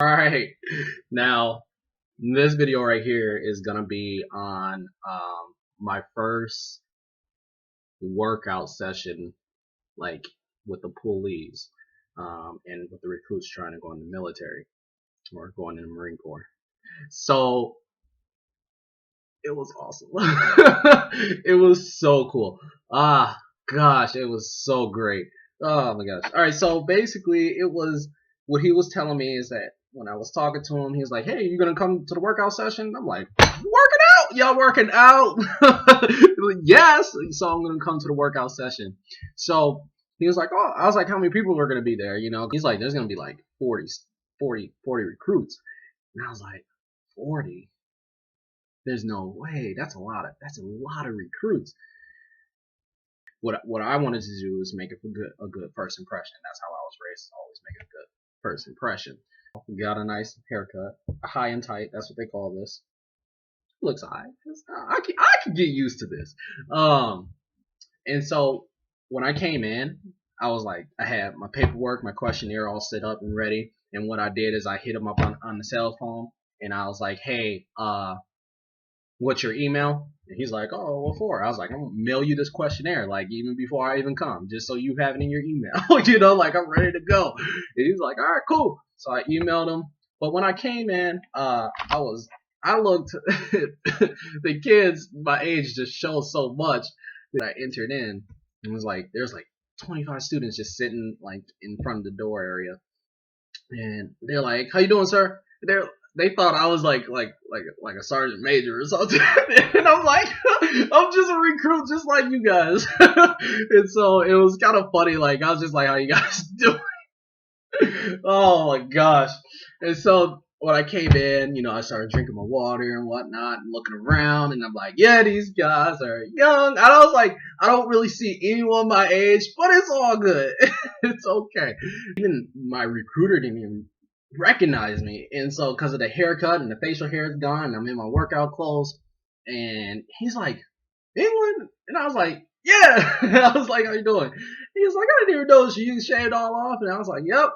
Alright, now this video right here is gonna be on my first workout session, like with the Poolees, and with the recruits trying to go in the military or going in the Marine Corps. So it was awesome. It was so cool. Ah, gosh, it was so great. Oh my gosh. All right, so basically, it was what he was telling me is that when I was talking to him, he was like, "Hey, you gonna come to the workout session?" I'm like, "Working out? Y'all working out?" Yes. So I'm gonna come to the workout session. So he was like, "Oh," I was like, "How many people are gonna be there?" You know, he's like, "There's gonna be like 40 recruits," and I was like, 40. There's no way. That's a lot of recruits. What I wanted to do is make a good first impression. That's how I was raised. Always make a good first impression. Got a nice haircut, high and tight. That's what they call this. Looks high. I can get used to this. And so when I came in, I was like, I had my paperwork, my questionnaire all set up and ready. And what I did is I hit him up on the cell phone, and I was like, "Hey, what's your email?" And he's like, "Oh, what for?" I was like, "I'm gonna mail you this questionnaire, like even before I even come, just so you have it in your email." Like I'm ready to go. And he's like, "All right, cool." So I emailed him. But when I came in, I looked the kids my age just showed so much that I entered in and was like, there's like 25 students just sitting like in front of the door area, and they're like, "How you doing, sir?" They thought I was like a sergeant major or something, and I'm like, I'm just a recruit, just like you guys. And so it was kind of funny. Like I was just like, "How you guys doing?" Oh my gosh! And so when I came in, I started drinking my water and whatnot, and looking around, and I'm like, "Yeah, these guys are young." And I was like, I don't really see anyone my age, but it's all good. It's okay. Even my recruiter didn't even recognize me, and so because of the haircut and the facial hair is gone, and I'm in my workout clothes, and he's like, "England," and I was like, "Yeah." I was like, "How you doing?" He was like, "I didn't even notice you shaved all off," and I was like, "Yep."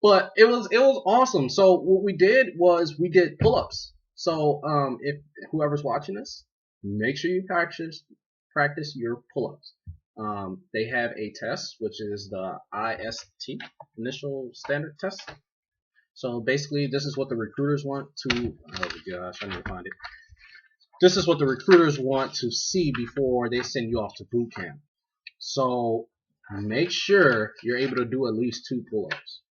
But it was awesome. So what we did was we did pull-ups. So if whoever's watching this, make sure you practice your pull-ups. They have a test, which is the IST, Initial Standard Test. So basically, this is what the recruiters want to. Oh gosh, I need to find it. This is what the recruiters want to see before they send you off to boot camp. So make sure you're able to do at least 2 pull-ups.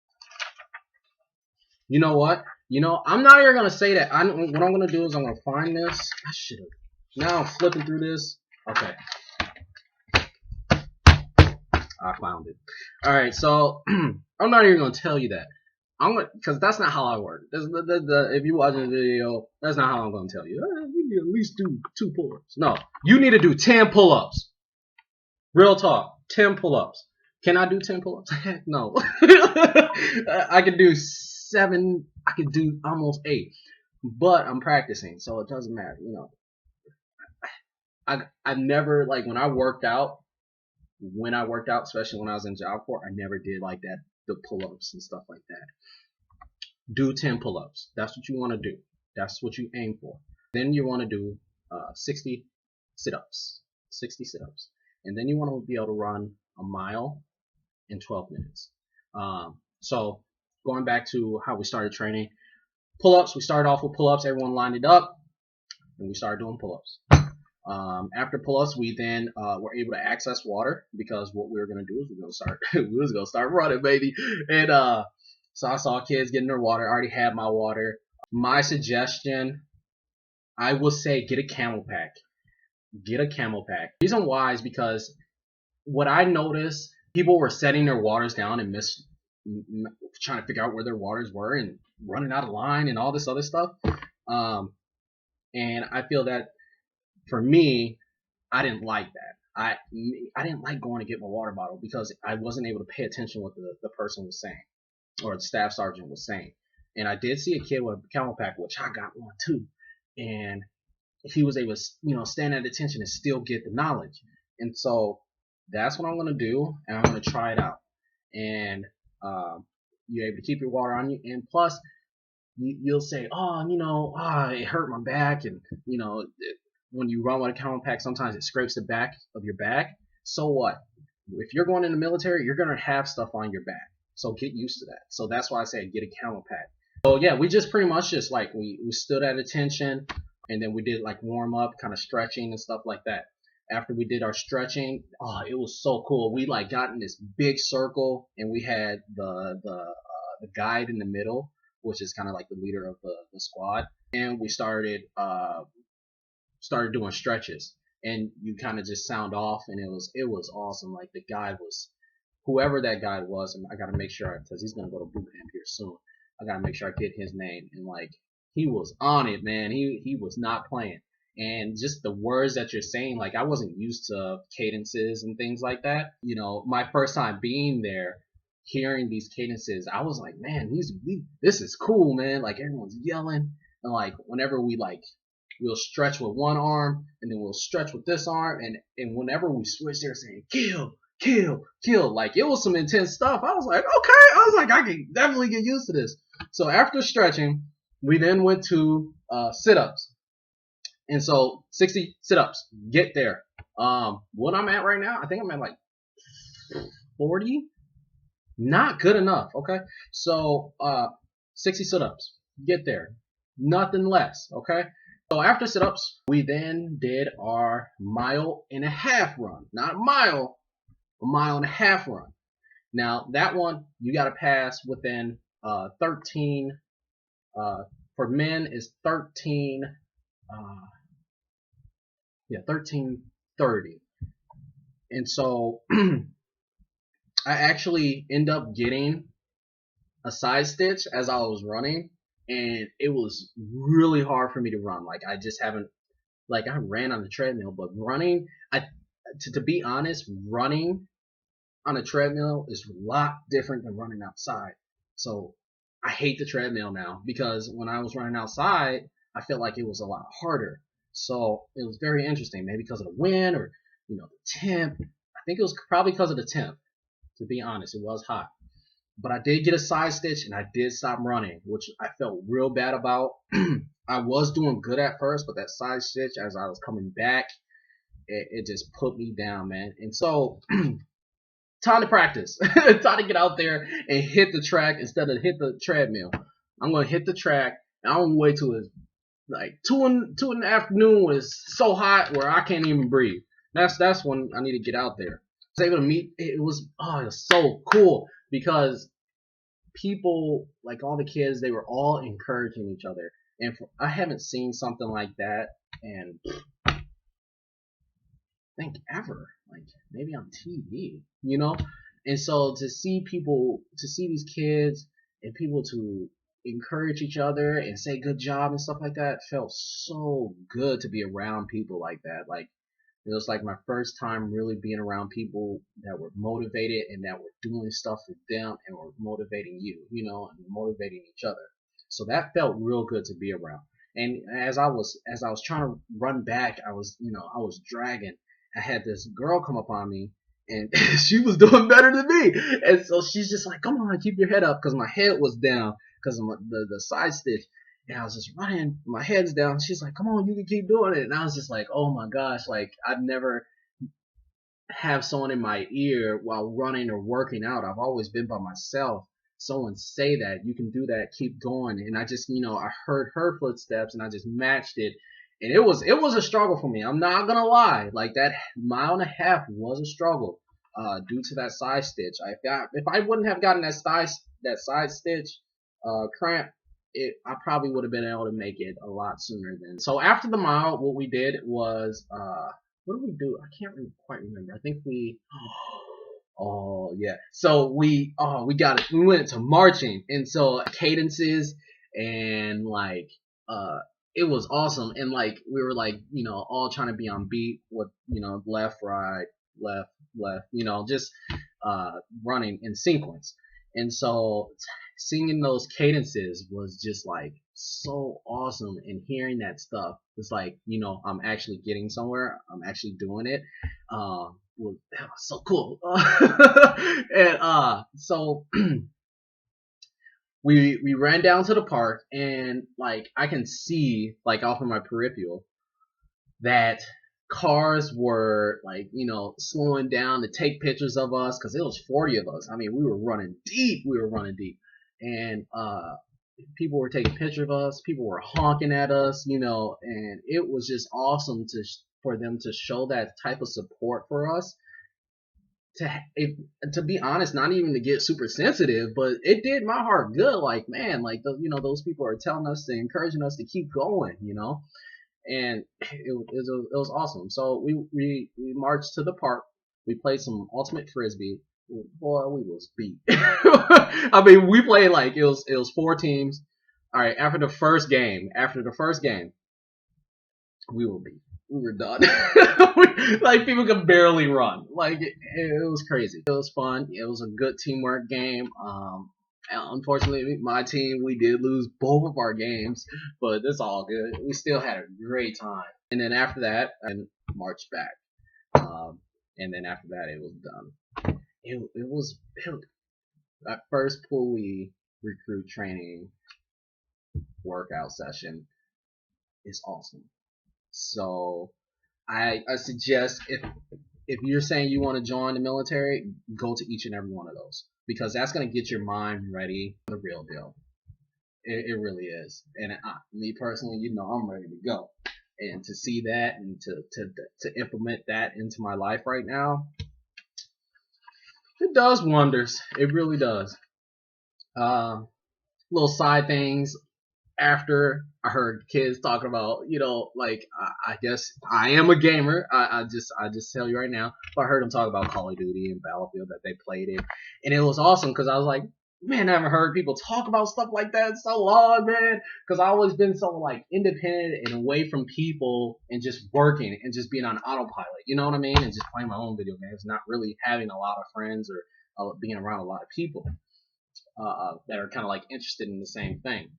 You know what? I'm not even gonna say that. What I'm gonna do is I'm gonna find this. I should have. Now I'm flipping through this. Okay, I found it. All right, so I'm not even gonna tell you that. Because that's not how I work. If you watch the video, that's not how I'm gonna tell you. You need to at least do 2 pull-ups. No, you need to do 10 pull-ups. Real talk, 10 pull-ups. Can I do 10 pull-ups? Heck no. I can do 7. I can do almost 8. But I'm practicing, so it doesn't matter. I never, like, when I worked out, especially when I was in Job Corps, I never did like that, the pull-ups and stuff like that. Do 10 pull-ups. That's what you want to do. That's what you aim for. Then you want to do 60 sit-ups. 60 sit-ups. And then you want to be able to run a mile in 12 minutes. So going back to how we started training, pull-ups, we started off with pull-ups. Everyone lined it up, and we started doing pull-ups. After pull-ups, we then were able to access water, because what we were going to do is we was going to start running, baby. And so I saw kids getting their water. I already had my water. My suggestion, I will say, get a camel pack. Get a camel pack. The reason why is because what I noticed, people were setting their waters down and trying to figure out where their waters were and running out of line and all this other stuff. And I feel that for me, I didn't like that. I didn't like going to get my water bottle because I wasn't able to pay attention to what the person was saying, or the staff sergeant was saying. And I did see a kid with a camel pack, which I got one too, and he was able to, stand at attention and still get the knowledge. And so that's what I'm going to do, and I'm going to try it out. And you're able to keep your water on you, and plus, you'll say, oh, it hurt my back, and when you run with a camel pack, sometimes it scrapes the back of your back. So what? If you're going in the military, you're gonna have stuff on your back. So get used to that. So that's why I say get a camel pack. So yeah, we just pretty much just like we stood at attention, and then we did like warm up, kind of stretching and stuff like that. After we did our stretching, oh, it was so cool. We like got in this big circle, and we had the guide in the middle, which is kind of like the leader of the squad, and we started doing stretches, and you kind of just sound off, and it was awesome. Like the guy was, whoever that guy was, and I gotta make sure because he's gonna go to boot camp here soon. I gotta make sure I get his name, and like he was on it, man. He was not playing, and just the words that you're saying, like I wasn't used to cadences and things like that. My first time being there, hearing these cadences, I was like, man, this is cool, man. Like everyone's yelling, and like whenever we'll stretch with one arm, and then we'll stretch with this arm, and whenever we switch, they're saying kill, kill, kill. Like it was some intense stuff. I was like, okay. I was like, I can definitely get used to this. So after stretching, we then went to sit-ups, and so 60 sit-ups. Get there. What I'm at right now, I think I'm at like 40. Not good enough. Okay, so 60 sit-ups. Get there. Nothing less. Okay. So after sit-ups, we then did our 1.5 mile run. Not a mile, a 1.5 mile run. Now that one you got to pass within 13. For men is 13. 13:30. And so I actually end up getting a side stitch as I was running, and it was really hard for me to run. Like I just haven't, like I ran on the treadmill, but running, to be honest, running on a treadmill is a lot different than running outside. So I hate the treadmill now, because when I was running outside, I felt like it was a lot harder. So it was very interesting, maybe because of the wind or the temp. I think it was probably because of the temp. To be honest, it was hot. But I did get a side stitch, and I did stop running, which I felt real bad about. I was doing good at first, but that side stitch, as I was coming back, it just put me down, man. And so, time to practice. Time to get out there and hit the track instead of hit the treadmill. I'm going to hit the track, and I'm going to wait till it's like 2 in the afternoon when it's so hot where I can't even breathe. That's when I need to get out there. I was able to meet. It was so cool, because people, like all the kids, they were all encouraging each other, and I haven't seen something like that, and I think ever, like maybe on TV, and so to see these kids and people to encourage each other and say good job and stuff like that, felt so good to be around people like that. Like it was like my first time really being around people that were motivated and that were doing stuff for them and were motivating you, and motivating each other. So that felt real good to be around. And as I was trying to run back, I was dragging. I had this girl come up on me, and she was doing better than me. And so she's just like, "Come on, keep your head up," because my head was down because of the side stitch. And I was just running, my head's down. She's like, "Come on, you can keep doing it." And I was just like, oh my gosh, like I've never have someone in my ear while running or working out. I've always been by myself. Someone say that you can do that, keep going. And I just, I heard her footsteps and I just matched it. And it was a struggle for me. I'm not gonna lie. Like that 1.5 miles was a struggle, due to that side stitch. If I wouldn't have gotten that side stitch, cramp, I probably would have been able to make it a lot sooner than. So after the mile, what we did was, what did we do? I can't quite remember. I think we, oh yeah. So we got it. We went to marching, and so cadences, and like, it was awesome. And like, we were like, all trying to be on beat with, left, right, left, just, running in sequence. And so singing those cadences was just like so awesome, and hearing that stuff was like, I'm actually getting somewhere, I'm actually doing it, that was so cool. And so we ran down to the park, and like I can see like off of my peripheral that cars were like, slowing down to take pictures of us because it was 40 of us. I mean, we were running deep. And people were taking pictures of us. People were honking at us, and it was just awesome for them to show that type of support for us. To be honest, not even to get super sensitive, but it did my heart good. Like, man, like those people are telling us, to encouraging us to keep going, and it was awesome. So we marched to the park. We played some ultimate frisbee. Boy, we was beat. I mean, we played like it was 4 teams. All right, after the first game, we were beat. We were done. Like, people could barely run. Like, it was crazy. It was fun. It was a good teamwork game. Unfortunately, my team, we did lose both of our games, but it's all good. We still had a great time. And then after that, I marched back. And then after that, it was done. It was that first Poolee recruit training workout session is awesome. So I suggest, if you're saying you want to join the military, go to each and every one of those, because that's going to get your mind ready for the real deal. It really is. And me personally, I'm ready to go. And to see that and to implement that into my life right now, it does wonders. It really does. Little side things. After I heard kids talking about, like, I guess I am a gamer. I just tell you right now. But I heard them talk about Call of Duty and Battlefield that they played it, and it was awesome because I was like, man, I haven't heard people talk about stuff like that in so long, man. Because I've always been so like independent and away from people and just working and just being on autopilot. You know what I mean? And just playing my own video games, not really having a lot of friends or being around a lot of people that are kind of like interested in the same thing.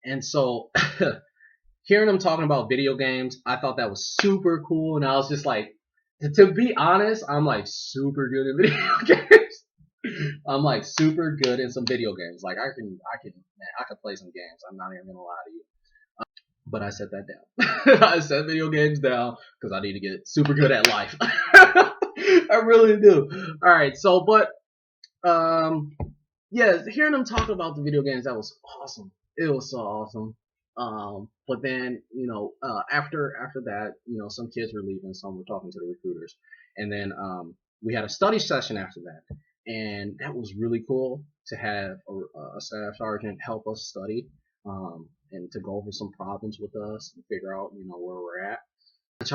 And so hearing them talking about video games, I thought that was super cool. And I was just like, to be honest, I'm like super good at video games. I'm like super good in some video games. Like I could play some games. I'm not even gonna lie to you. But I set that down. I set video games down because I need to get super good at life. I really do. All right. So, but yeah, hearing them talk about the video games, that was awesome. It was so awesome. But then, after that, some kids were leaving, some were talking to the recruiters. And then, we had a study session after that. And that was really cool to have a staff sergeant help us study, and to go over some problems with us and figure out, where we're at. I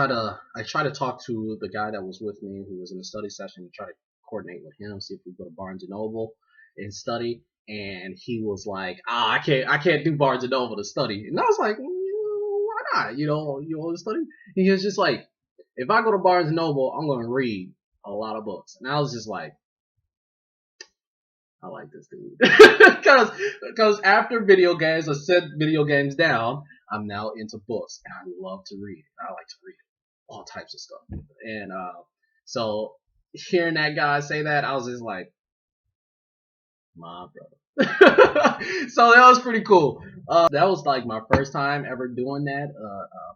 try to talk to the guy that was with me who was in the study session and try to coordinate with him, see if we go to Barnes and Noble and study. And he was like, I can't do Barnes and Noble to study. And I was like, why not? You want to study? And he was just like, if I go to Barnes and Noble, I'm going to read a lot of books. And I was just like, I like this dude. Because after video games, I set video games down, I'm now into books. And I love to read. I like to read all types of stuff. And so hearing that guy say that, I was just like, my brother. So that was pretty cool. That was like my first time ever doing that,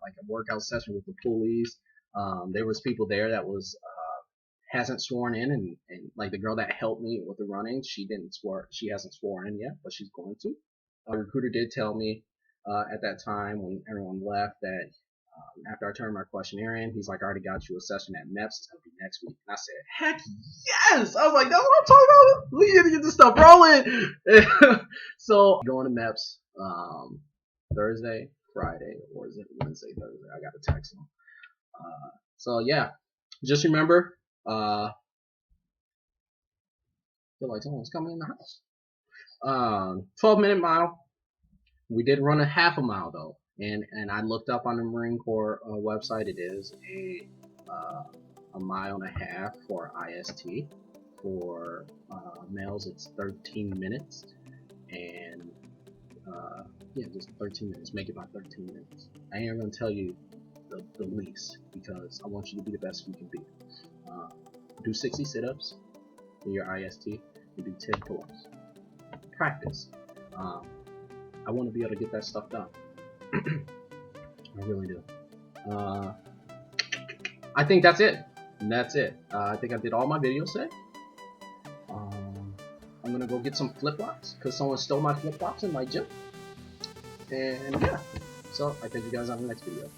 like a workout session with the Poolees. There was people there that was hasn't sworn in, and like the girl that helped me with the running, she hasn't sworn in yet, but she's going to. A recruiter did tell me at that time when everyone left that after I turned my questionnaire in, he's like, I already got you a session at MEPS. It's going to be next week. And I said, heck yes! I was like, that's what I'm talking about. We need to get this stuff rolling. So, going to MEPS Thursday, Friday, or is it Wednesday, Thursday? I got to text him. So, yeah. Just remember, I feel like someone's coming in the house. 12-minute mile. We did run a half a mile, though. And I looked up on the Marine Corps website. It is a mile and a half for IST. For males, it's 13 minutes. And yeah, just 13 minutes. Make it by 13 minutes. I ain't gonna tell you the least because I want you to be the best you can be. Do 60 sit-ups in your IST and do 10 pull-ups. practice. I want to be able to get that stuff done. I really do. I think that's it. That's it. I think I did all my videos today. I'm gonna go get some flip-flops because someone stole my flip-flops in my gym. And yeah, so I catch you guys on the next video.